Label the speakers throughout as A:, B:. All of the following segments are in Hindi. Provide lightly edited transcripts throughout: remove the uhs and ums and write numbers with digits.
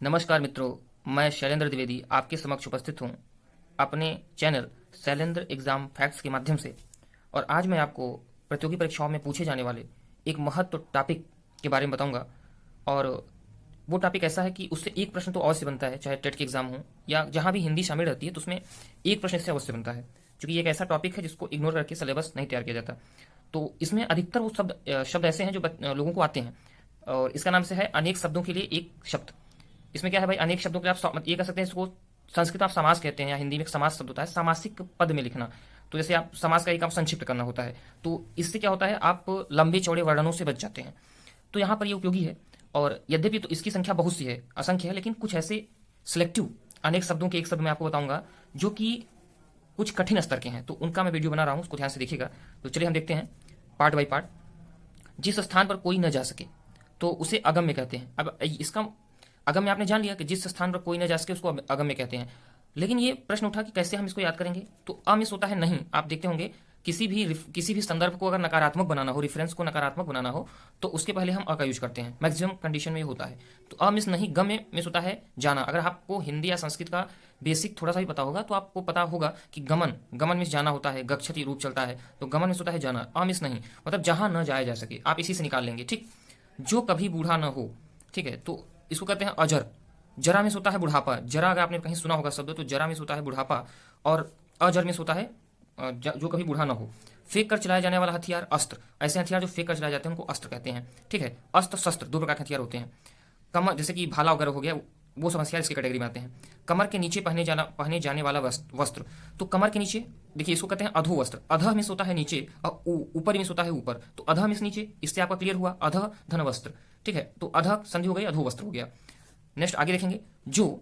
A: नमस्कार मित्रों, मैं शैलेंद्र द्विवेदी आपके समक्ष उपस्थित हूँ अपने चैनल शैलेंद्र एग्जाम फैक्ट्स के माध्यम से। और आज मैं आपको प्रतियोगी परीक्षाओं में पूछे जाने वाले एक महत्व टॉपिक के बारे में बताऊंगा। और वो टॉपिक ऐसा है कि उससे एक प्रश्न तो अवश्य बनता है, चाहे टेट के एग्जाम हो या जहाँ भी हिंदी शामिल रहती है तो उसमें एक प्रश्न इससे अवश्य बनता है, क्योंकि ये एक ऐसा टॉपिक है जिसको इग्नोर करके सिलेबस नहीं तैयार किया जाता। तो इसमें अधिकतर वो शब्द ऐसे हैं जो लोगों को आते हैं, और इसका नाम से है अनेक शब्दों के लिए एक शब्द। इसमें क्या है भाई, अनेक शब्दों के आप ये कह सकते हैं, इसको संस्कृत आप समास कहते हैं, या हिंदी में एक समास शब्द होता है सामासिक पद में लिखना। तो जैसे आप समास का एक आप संक्षिप्त करना होता है, तो इससे क्या होता है, आप लंबे चौड़े वर्णनों से बच जाते हैं। तो यहाँ पर ये उपयोगी है। और यद्यपि तो इसकी संख्या बहुत सी है, असंख्य है, लेकिन कुछ ऐसे सिलेक्टिव अनेक शब्दों के एक शब्द मैं आपको बताऊंगा जो कि कुछ कठिन स्तर के हैं, तो उनका मैं वीडियो बना रहा हूँ, उसको ध्यान से देखिएगा। तो चलिए हम देखते हैं पार्ट बाई पार्ट। जिस स्थान पर कोई न जा सके तो उसे अगम्य कहते हैं। अब इसका अगम्य आपने जान लिया कि जिस स्थान पर कोई न जा सके उसको अगम्य कहते हैं। लेकिन ये प्रश्न उठा कि कैसे हम इसको याद करेंगे, तो अमिस होता है नहीं। आप देखते होंगे किसी भी संदर्भ को अगर नकारात्मक बनाना हो, रेफरेंस को नकारात्मक बनाना हो, तो उसके पहले हम अ का यूज करते हैं। मैक्सिमम कंडीशन में ये होता है। तो अमिस नहीं, गम्य मिस होता है जाना। अगर आपको हिंदी या संस्कृत का बेसिक थोड़ा सा भी पता होगा तो आपको पता होगा कि गमन मिस जाना होता है, गच्छति रूप चलता है, तो गमन मिस होता है जाना, अमिस नहीं, मतलब जहां न जाया जा सके। आप इसी से निकाल लेंगे, ठीक। जो कभी बूढ़ा न हो, ठीक है, तो इसको कहते हैं अजर। जरा मिस होता है बुढ़ापा। जरा अगर आपने कहीं सुना होगा शब्द, तो जरा मिस होता है बुढ़ापा, और अजर मिस होता है जो कभी बूढ़ा ना हो। फेंक कर चलाया जाने वाला हथियार अस्त्र। ऐसे हथियार जो फेंक कर चलाए जाते हैं उनको अस्त्र कहते हैं, ठीक है। अस्त्र शस्त्र दो प्रकार के हथियार होते हैं। कमर, जैसे कि भाला वगैरह हो गया, वो सब हथियार इसकी कैटेगरी में आते हैं। कमर के नीचे पहने जाने वाला वस्त्र। तो कमर के नीचे देखिए, इसको कहते हैं अधो वस्त्र। अधः मिस होता है नीचे, और ऊपर मिस होता है ऊपर, तो अधः मिस नीचे। इससे आपका क्लियर हुआ, अधः धन वस्त्र, ठीक है। तो अधः संधि हो गई, अधो वस्त्र हो गया। नेक्स्ट आगे देखेंगे, जो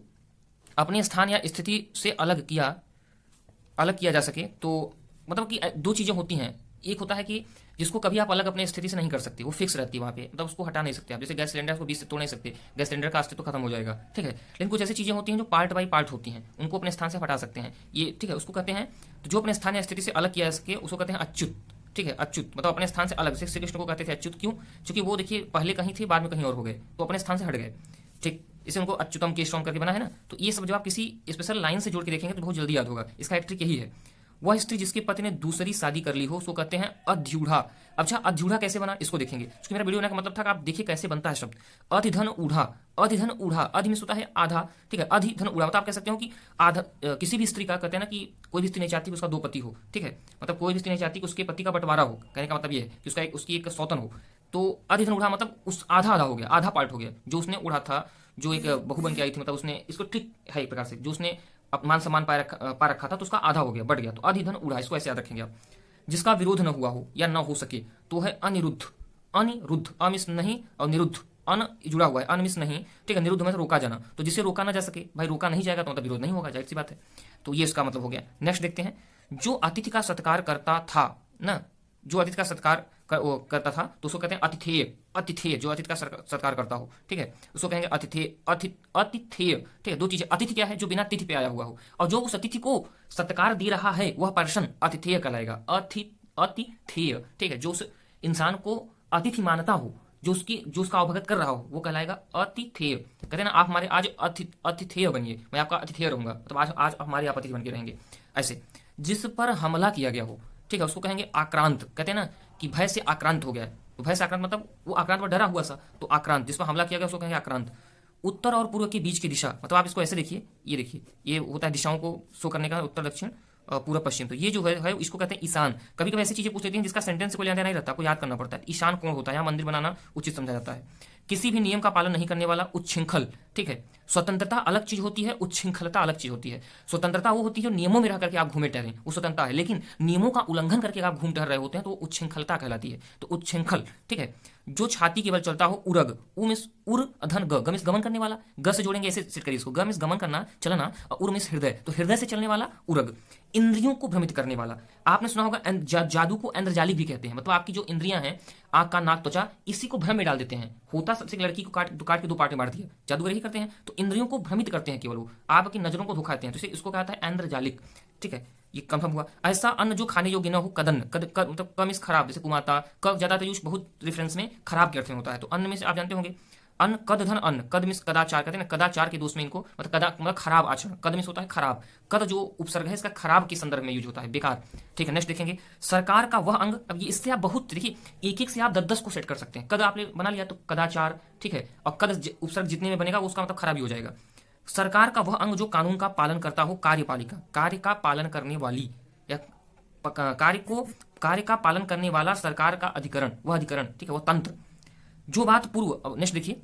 A: अपने स्थान या स्थिति से अलग किया जा सके। तो मतलब कि दो चीजें होती हैं। एक होता है कि जिसको कभी आप अलग अपने स्थिति से नहीं कर सकते, वो फिक्स रहती है वहां पे, मतलब उसको हटा नहीं सकते आप। जैसे गैस सिलेंडर को बीच से तोड़ नहीं सकते, गैस सिलेंडर का अस्तित्व खत्म हो जाएगा, ठीक है। लेकिन कुछ ऐसी चीजें होती हैं जो पार्ट बाई पार्ट होती हैं, उनको अपने स्थान से हटा सकते हैं, ये ठीक है। उसको कहते हैं, तो जो अपने स्थान या स्थिति से अलग किया जा सके उसको कहते हैं अच्युत, ठीक है। अच्युत मतलब अपने स्थान से अलग। से श्री कृष्ण को कहते थे अच्युत, क्यों? क्योंकि वो देखिए पहले कहीं थे, बाद में कहीं और हो गए, तो अपने स्थान से हट गए, ठीक। इसे उनको अच्युतम केशवम करके बना है ना। तो ये सब जब आप किसी स्पेशल लाइन से जोड़ के देखेंगे तो बहुत जल्दी याद होगा। इसका एक ट्रिक यही है, वह स्त्री जिसके पति ने दूसरी शादी कर ली हो उसको कहते हैं अध्यूढ़ा। अच्छा, अध्यूढ़ा कैसे बना इसको देखेंगे, क्योंकि मेरा वीडियो बनाने का मतलब था कि आप देखिए कैसे बनता है शब्द। अधिधन ऊढ़ा, अधिधन ऊढ़ा, अधि मिस होता है आधा, ठीक है। अधिधन ऊढ़ा मतलब आप कह सकते हो कि आधा, किसी भी स्त्री का कहते हैं ना कि कोई भी स्त्री नहीं चाहती कि उसका दो पति हो, ठीक है। मतलब कोई भी स्त्री नहीं चाहती कि उसके पति का बंटवारा हो। कहने का मतलब ये है कि उसकी एक सौतन हो। तो अधिधन ऊढ़ा मतलब उस आधा आधा हो गया, आधा पार्ट हो गया जो उसने उड़ा था, जो एक बहू बन के आई थी। मतलब उसने, इसको ट्रिक है एक प्रकार से, जो उसने मान सम्मान पा रखा था, तो उसका आधा हो गया, बढ़ गया, तो अधिधन उड़ा। इसको ऐसे याद रखेंगे आप। जिसका विरोध न हुआ हो या न हो सके तो है अनिरुद्ध। अनिरुद्ध, अमिस नहीं, और निरुद्ध, अन जुड़ा हुआ है, अनमिस नहीं, ठीक है। निरुद्ध में से रोका जाना, तो जिसे रोका ना जा सके, भाई रोका नहीं जाएगा तो मतलब विरोध नहीं होगा, जाहिर सी बात है। तो ये इसका मतलब हो गया। नेक्स्ट देखते हैं, जो अतिथि का सत्कार करता था ना, जो अतिथि का सत्कार करता था तो उसको कहते हैं अतिथेय। अतिथेय जो अतिथि का सत्कार करता हो, ठीक है, उसको कहेंगे अतिथेय। अतिथेय, ठीक है। दो चीजें, अतिथि क्या है, जो बिना तिथि पे आया हुआ हो, और जो उस अतिथि को सत्कार दे रहा है वह पर्सन अतिथेय कहलाएगा। अतिथेय, ठीक है। जो उस इंसान को अतिथि मानता हो, जो उसका अवगत कर रहा हो, वो कहलाएगा अतिथेय। कहते हैं ना, आप हमारे आज अतिथेय बनिए, मैं आपका अतिथेय रहूंगा, मतलब आज हमारे आप अतिथि बन के रहेंगे, ऐसे। जिस पर हमला किया गया हो, ठीक है, उसको कहेंगे आक्रांत। कहते हैं ना कि भय से आक्रांत हो गया है, तो भय से आक्रांत मतलब वो आक्रांत पर डरा हुआ सा, तो आक्रांत। जिस पर हमला किया गया उसको कहेंगे आक्रांत। उत्तर और पूर्व के बीच की दिशा, मतलब आप इसको ऐसे देखिए, ये देखिए, ये होता है दिशाओं को शो करने का, उत्तर दक्षिण पूर्व पश्चिम। तो ये जो है इसको कहते हैं ईशान। कभी कभी ऐसी चीजें पूछ लेती हैं जिसका सेंटेंस कोई याद नहीं रहता, कोई याद करना पड़ता है। ईशान कौन होता है, यहाँ मंदिर बनाना उचित समझा जाता है। किसी भी नियम का पालन नहीं करने वाला उच्छृंखल, ठीक है। स्वतंत्रता अलग चीज होती है, उच्छृंखलता अलग चीज होती है। स्वतंत्रता वो होती है जो नियमों में रह करके आप घूमे टहरें, वो स्वतंत्रता है। लेकिन नियमों का उल्लंघन करके आप घूम टहर रहे होते हैं तो वो उच्छृंखलता कहलाती है। तो उच्छृंखल, ठीक है। जो छाती केवल चलता हो उरग, उमिस उर अधन ग, गमिस गमन करने वाला, ग से जोड़ेंगे ऐसे सेट करिए इसको, गमिस गमन करना चलना, और उर्मिस हृदय, तो हृदय से चलने वाला उरग। इंद्रियों को भ्रमित करने वाला, आपने सुना होगा जादू को इंद्रजालिक भी कहते हैं। मतलब आपकी जो इंद्रियां हैं, आंख कान नाक त्वचा, इसी को भ्रम में डाल देते हैं। होता सबसे लड़की को काट के दो पार्ट में बांट दिया, जादूगर ही करते हैं। तो इंद्रियों को भ्रमित करते हैं केवल वो, आपकी नजरों को धोखाते हैं, तो इसको कहता है इंद्रजालिक, ठीक है। ये कंफर्म हुआ। ऐसा अन्न जो खाने योग्य न हो, कदन, मतलब कम इस खराब, जैसे कुमाता, क ज्यादातर यूज बहुत रेफरेंस में खराब के अर्थ में होता है। तो अन्न में से आप जानते होंगे अन्न कद धन अन्न, कद मीन्स कदाचार, कहते हैं ना कदाचार के दोष में इनको, मतलब कदा मतलब खराब आचरण, कद मीन्स होता है खराब, कद जो उपसर्ग है इसका खराब के संदर्भ में यूज होता है, बेकार। ठीक है, नेक्स्ट देखेंगे सरकार का वह अंग। अब ये इससे आप बहुत देखिए, एक एक से आप 10-10 को सेट कर सकते हैं। कद आपने बना लिया तो कदाचार, ठीक है, और कद उपसर्ग जितने में बनेगा उसका मतलब खराब ही हो जाएगा। सरकार का वह अंग जो कानून का पालन करता हो, कार्यपालिका, कार्य का पालन करने वाली या कार्य का पालन करने वाला सरकार का अधिकरण, वह अधिकरण, ठीक है, वह तंत्र। जो बात पूर्व, नेक्स्ट देखिए,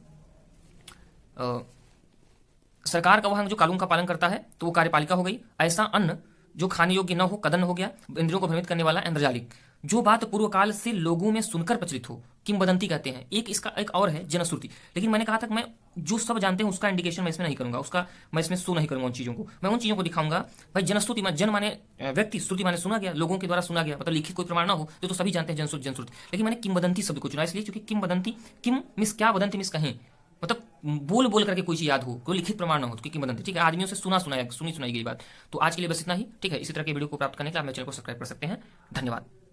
A: सरकार का वह अंग जो कानून का पालन करता है तो वो कार्यपालिका हो गई। ऐसा अन्न जो खाने योग्य न हो, कदन हो गया। इंद्रियों को भ्रमित करने वाला इंद्रजालिक। जो बात पूर्व काल से लोगों में सुनकर प्रचलित हो, किंवदंती कहते हैं। एक इसका एक और है जनश्रुति, लेकिन मैंने कहा था कि मैं जो सब जानते हैं उसका इंडिकेशन मैं इसमें नहीं करूंगा, उसका मैं इसमें शो नहीं करूंगा उन चीजों को, मैं उन चीजों को दिखाऊंगा। भाई जनश्रुति में जन माने व्यक्ति, श्रुति माने सुना गया, लोगों के द्वारा सुना गया, मतलब लिखित कोई प्रमाण ना हो तो सभी जानते हैं जनश्रुति जनश्रुति, लेकिन मैंने किंवदंती शब्द को चुना इसलिए क्योंकि किंवदंती, किम मिस क्या, वदंती मिस कहें, मतलब बोल बोल करके कोई चीज याद हो, कोई लिखित प्रमाण ना हो, क्योंकि किंवदंती, ठीक है, आदमियों से सुनी सुनाई गई बात। तो आज के लिए बस इतना ही, ठीक है। इसी तरह के वीडियो को प्राप्त करने के लिए आप मेरे चैनल को सब्सक्राइब कर सकते हैं। धन्यवाद।